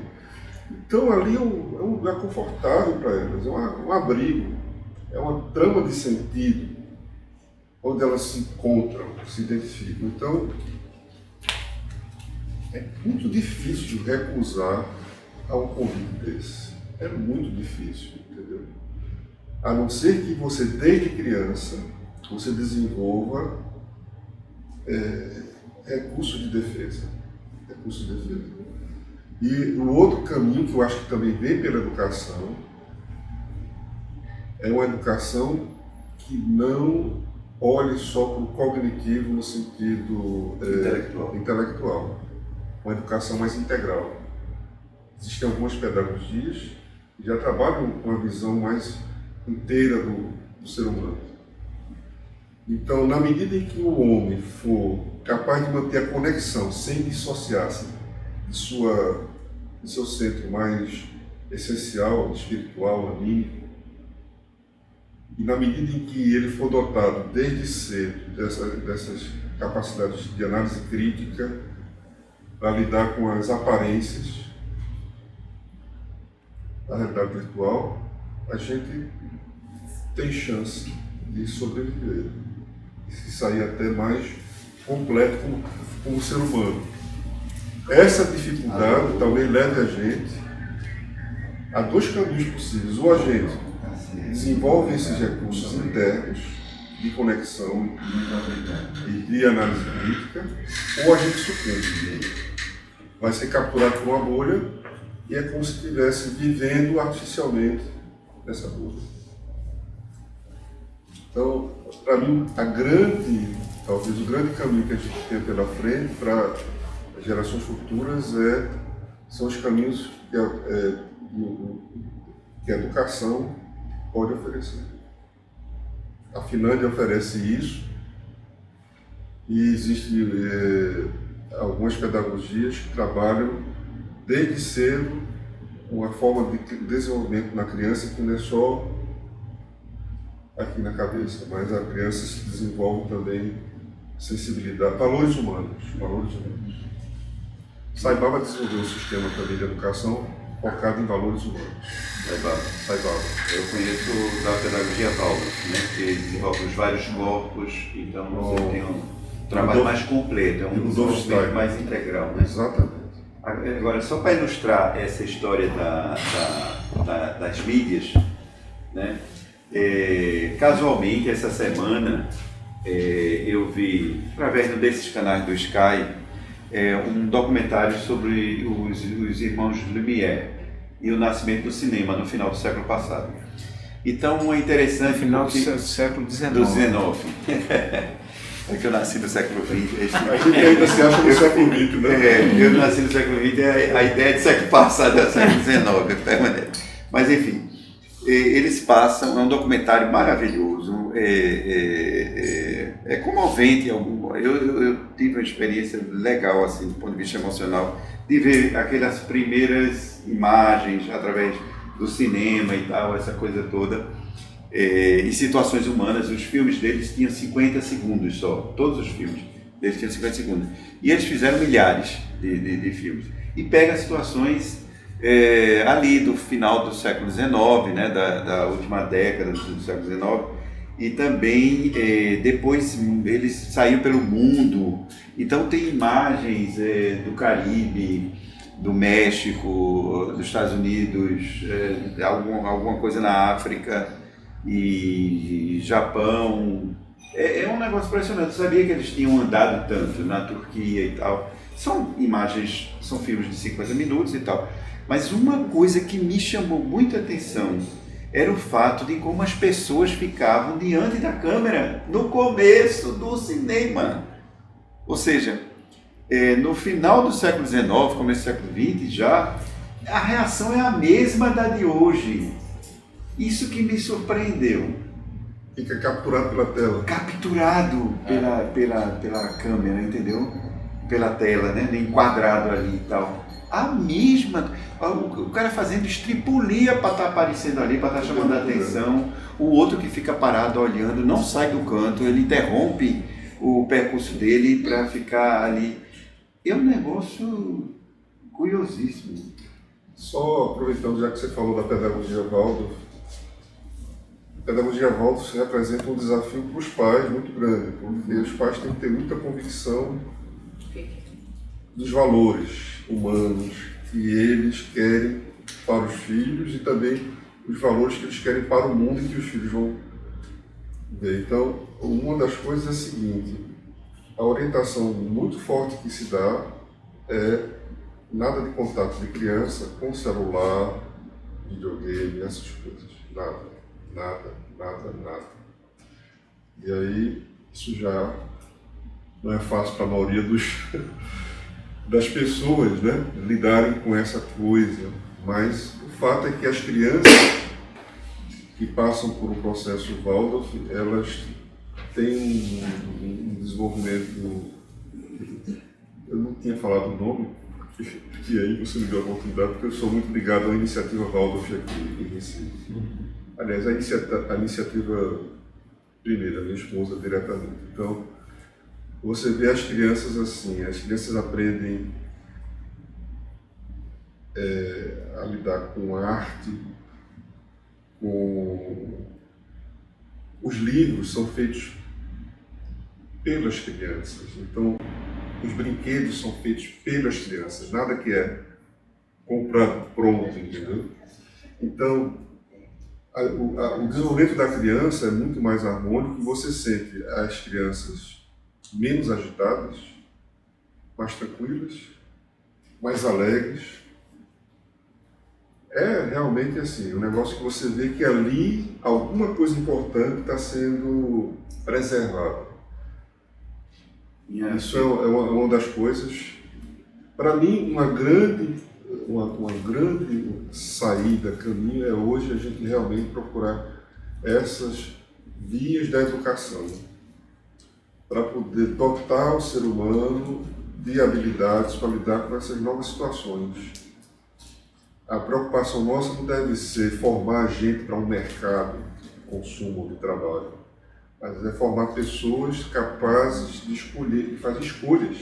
Então ali é um lugar confortável para elas, é um abrigo, é uma trama de sentido onde elas se encontram, se identificam. Então é muito difícil recusar a um convite desse. É muito difícil, entendeu? A não ser que você, desde criança, você desenvolva recurso de defesa. Recurso de defesa. E o outro caminho que eu acho que também vem pela educação é uma educação que não olhe só para o cognitivo no sentido intelectual. Uma educação mais integral. Existem algumas pedagogias que já trabalham com uma visão mais inteira do ser humano. Então, na medida em que o homem for capaz de manter a conexão sem dissociar-se de seu centro mais essencial, espiritual, anímico, e na medida em que ele for dotado desde cedo dessas capacidades de análise crítica para lidar com as aparências da realidade virtual, a gente tem chance de sobreviver e se sair até mais completo como ser humano. Essa dificuldade talvez leve a gente a dois caminhos possíveis. Ou a gente desenvolve esses recursos internos de conexão e de análise crítica, ou a gente sucumbe. Vai ser capturado por uma bolha e é como se estivesse vivendo artificialmente nessa bolha. Então, para mim, talvez o grande caminho que a gente tem pela frente para as gerações futuras são os caminhos que a educação pode oferecer. A Finlândia oferece isso e existem algumas pedagogias que trabalham desde cedo uma forma de desenvolvimento na criança que não é só aqui na cabeça, mas a criança se desenvolve também sensibilidade, valores humanos. Saibaba desenvolveu um sistema também de educação focado em valores humanos. Saibaba. Eu conheço da pedagogia Waldorf, né, que desenvolve os vários corpos, então você tem um trabalho mais completo, é um desenvolvimento mais integral. Né? Exatamente. Agora, só para ilustrar essa história das mídias, né, casualmente essa semana eu vi, através desses canais do Sky, um documentário sobre os irmãos Lumière e o nascimento do cinema no final do século passado. Então é interessante... No final do século XIX. Do XIX. É que eu nasci no século XX. A gente ainda se acha no século XX, né? Eu nasci no século XX, a ideia de século passado é século XIX, permanente. Mas enfim, eles passam, é um documentário maravilhoso, é comovente. Eu tive uma experiência legal, assim, do ponto de vista emocional, de ver aquelas primeiras imagens através do cinema e tal, essa coisa toda. Em situações humanas, os filmes deles tinham 50 segundos só, todos os filmes deles tinham 50 segundos. E eles fizeram milhares de filmes. E pega situações ali do final do século XIX, né, da última década do século XIX, e também depois eles saíram pelo mundo. Então tem imagens do Caribe, do México, dos Estados Unidos, alguma coisa na África e Japão. É um negócio impressionante. Eu sabia que eles tinham andado tanto na Turquia e tal. São imagens, são filmes de 50 minutos e tal. Mas uma coisa que me chamou muita atenção era o fato de como as pessoas ficavam diante da câmera no começo do cinema. Ou seja, no final do século XIX, começo do século XX já, a reação é a mesma da de hoje. Isso que me surpreendeu. Fica capturado pela tela. Capturado pela câmera, entendeu? Pela tela, né? Enquadrado ali e tal. A mesma. O cara fazendo estripulia para estar aparecendo ali, para estar chamando a atenção. O outro que fica parado olhando, não sai do canto, ele interrompe o percurso dele para ficar ali. É um negócio curiosíssimo. Só aproveitando, já que você falou da pedagogia Waldorf, a pedagogia Waldorf representa um desafio para os pais muito grande, porque os pais têm que ter muita convicção dos valores humanos que eles querem para os filhos e também os valores que eles querem para o mundo e que os filhos vão ver. Então, uma das coisas é a seguinte: a orientação muito forte que se dá é nada de contato de criança com celular, videogame, essas coisas. Nada. E aí, isso já não é fácil para a maioria das pessoas, né, lidarem com essa coisa. Mas o fato é que as crianças que passam por um processo Waldorf, elas têm um desenvolvimento. Eu não tinha falado o nome, e aí você me deu a oportunidade, porque eu sou muito ligado à iniciativa Waldorf aqui em Recife. Aliás, a iniciativa primeira, minha esposa diretamente. Então, você vê as crianças assim, as crianças aprendem a lidar com arte, com... Os livros são feitos pelas crianças, então os brinquedos são feitos pelas crianças, nada que é comprado pronto, entendeu? Então, o desenvolvimento da criança é muito mais harmônico e você sente as crianças menos agitadas, mais tranquilas, mais alegres. É realmente assim, um negócio que você vê que ali alguma coisa importante está sendo preservada. Isso é uma das coisas, para mim, uma grande saída, caminho é hoje a gente realmente procurar essas vias da educação para poder dotar o ser humano de habilidades para lidar com essas novas situações. A preocupação nossa não deve ser formar gente para um mercado de consumo, de trabalho, mas é formar pessoas capazes de escolher, de fazer escolhas.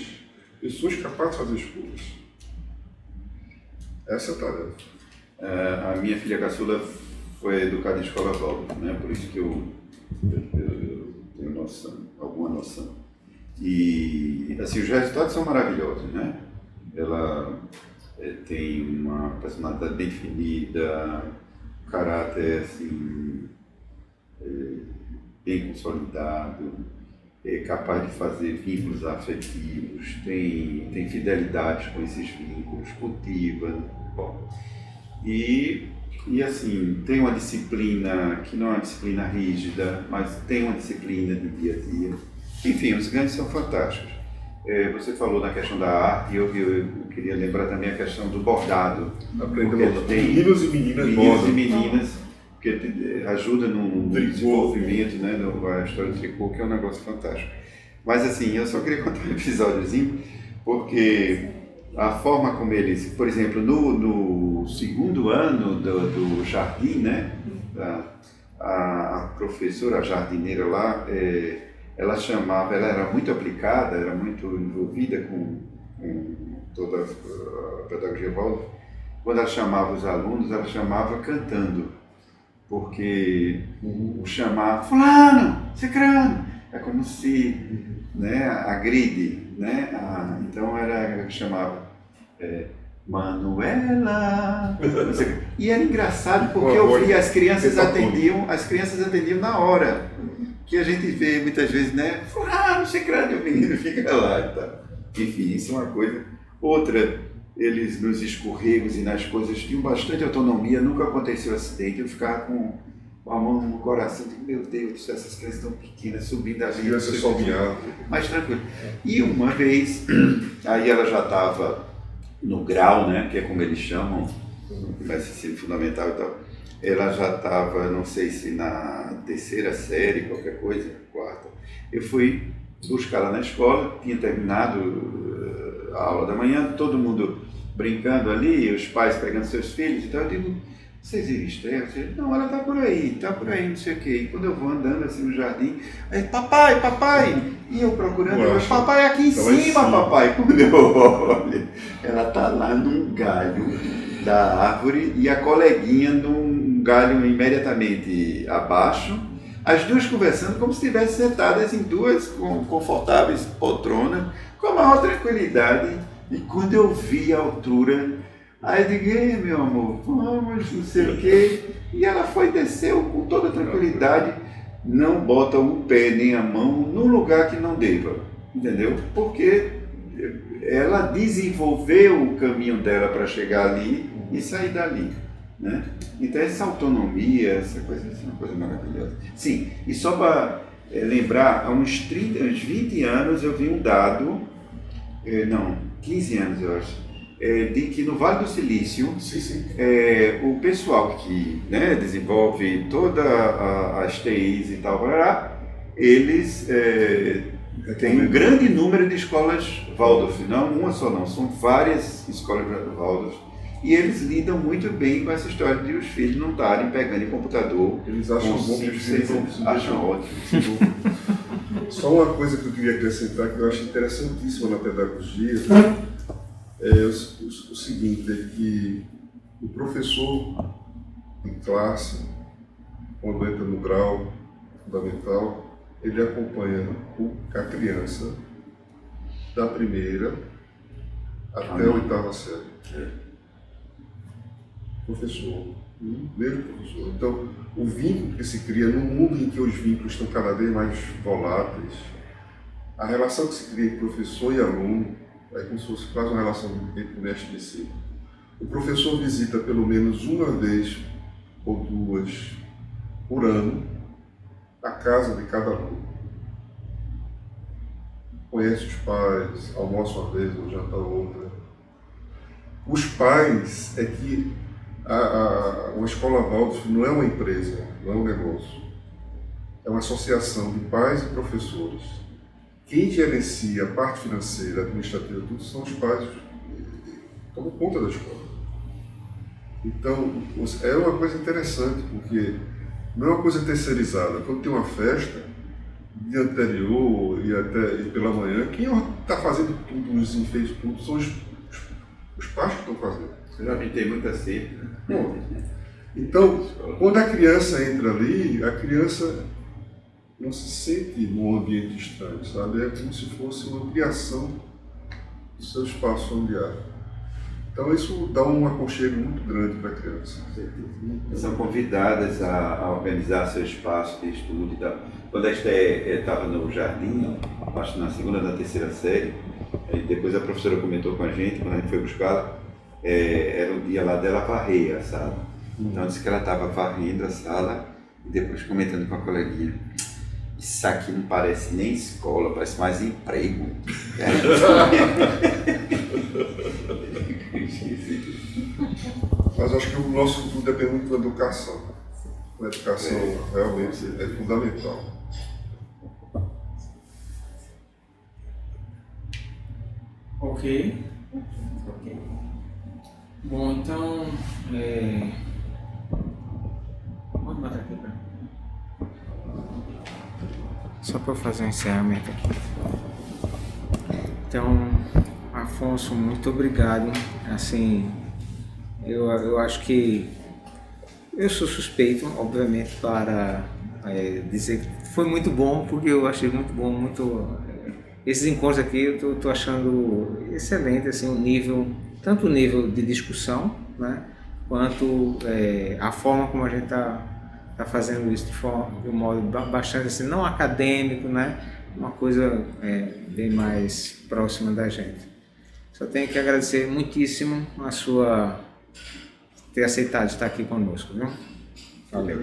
Pessoas capazes de fazer escolhas. Essa é a tarefa. A minha filha caçula foi educada em escola Waldorf, né? Por isso que eu tenho alguma noção. E assim, os resultados são maravilhosos, né? Ela tem uma personalidade bem definida, um caráter assim, bem consolidado, é capaz de fazer vínculos afetivos, tem fidelidade com esses vínculos, cultiva. Bom, e assim, tem uma disciplina que não é uma disciplina rígida, mas tem uma disciplina de dia a dia. Enfim, os ganhos são fantásticos. Você falou na questão da arte, eu queria lembrar também a questão do bordado. Meninos e meninas bordam. E meninas, porque ajuda no desenvolvimento, né, a história do tricô, que é um negócio fantástico. Mas assim, eu só queria contar um episódiozinho, porque a forma como eles, por exemplo, no segundo ano do jardim, né, a professora, a jardineira lá, ela era muito aplicada, era muito envolvida com toda a pedagogia Waldorf. Quando ela chamava os alunos, ela chamava cantando, porque o chamar fulano, cicrano, é como se, né, agride, né? Então ela chamava Manuela, e era engraçado porque eu via as crianças atendiam na hora, que a gente vê muitas vezes, né? Fulano, cicrano, e o menino fica lá e tal. Enfim, isso é uma coisa. Outra, eles nos escorregos e nas coisas tinham bastante autonomia, nunca aconteceu acidente. Eu ficava com a mão no coração, digo, meu Deus, essas crianças tão pequenas, subindo ali. Mais tranquilo. E uma vez, aí ela já estava no grau, né, que é como eles chamam, começa a ser fundamental e tal. ela já estava, não sei se na terceira série, qualquer coisa, quarta. Eu fui buscá-la na escola, tinha terminado a aula da manhã, todo mundo brincando ali, os pais pegando seus filhos e tal. Eu digo, vocês viram Esther? Não, ela está por aí, não sei o quê. E quando eu vou andando assim no jardim, aí, papai! E eu procurando, papai aqui em cima, papai. Quando eu olho, ela está lá num galho da árvore e a coleguinha num galho imediatamente abaixo, as duas conversando como se estivessem sentadas em duas confortáveis poltronas, com a maior tranquilidade. E quando eu vi a altura, aí eu digo, meu amor, vamos, não sei o quê. E ela foi, desceu com toda tranquilidade, não bota o pé nem a mão no lugar que não deva, entendeu? Porque ela desenvolveu o caminho dela para chegar ali e sair dali, né? Então essa autonomia, essa coisa é uma coisa maravilhosa. Sim, e só para lembrar, há uns 20 anos eu vi um dado, 15 anos eu acho, de que no Vale do Silício, o pessoal que, né, desenvolve todas as TIs e tal, eles têm um grande número de escolas Waldorf, não uma só não, são várias escolas Waldorf, e eles lidam muito bem com essa história de os filhos não estarem pegando em computador. Eles acham bom que os filhos acham ótimo. Só uma coisa que eu queria acrescentar, que eu acho interessantíssima na pedagogia, é o seguinte, é que o professor em classe, quando entra no grau fundamental, ele acompanha a criança da primeira até a 8ª série. Professor, mesmo professor. Então, o vínculo que se cria num mundo em que os vínculos estão cada vez mais voláteis, a relação que se cria entre professor e aluno é como se fosse quase uma relação entre mestre e discípulo. O professor visita pelo menos uma vez ou duas por ano a casa de cada aluno. Conhece os pais, almoça uma vez ou janta outra. Os pais é que uma escola Waldorf não é uma empresa, não é um negócio. É uma associação de pais e professores. Quem gerencia a parte financeira, administrativa, tudo são os pais que tomam conta da escola. Então, é uma coisa interessante, porque não é uma coisa terceirizada. Quando tem uma festa, dia anterior e pela manhã, quem está fazendo tudo, os enfeites, tudo, são os pais que estão fazendo. Eu já pintei muita cerca. Então, quando a criança entra ali, a criança não se sente num ambiente estranho, sabe? É como se fosse uma ampliação do seu espaço familiar. Então isso dá um aconchego muito grande para a criança. São convidadas a organizar seu espaço de estudo e tal. Quando a Esther estava no jardim, acho que na 2ª, na 3ª série, depois a professora comentou com a gente, quando a gente foi buscá-la, era o dia lá dela varrer a sala. Então disse que ela estava varrendo a sala e depois comentando com a coleguinha, isso aqui não parece nem escola, parece mais emprego. Mas acho que o nosso futuro depende muito da educação. A educação realmente é fundamental. Ok. Bom, então, pode botar aqui pra mim. Só para eu fazer um encerramento aqui. Então, Afonso, muito obrigado. Assim, eu acho que eu sou suspeito, obviamente, para dizer que foi muito bom, porque eu achei muito bom, esses encontros aqui eu tô achando excelente, assim, tanto o nível de discussão, né, quanto a forma como a gente tá fazendo isso de um modo bastante assim, não acadêmico, né, uma coisa bem mais próxima da gente. Só tenho que agradecer muitíssimo ter aceitado estar aqui conosco, viu? Valeu.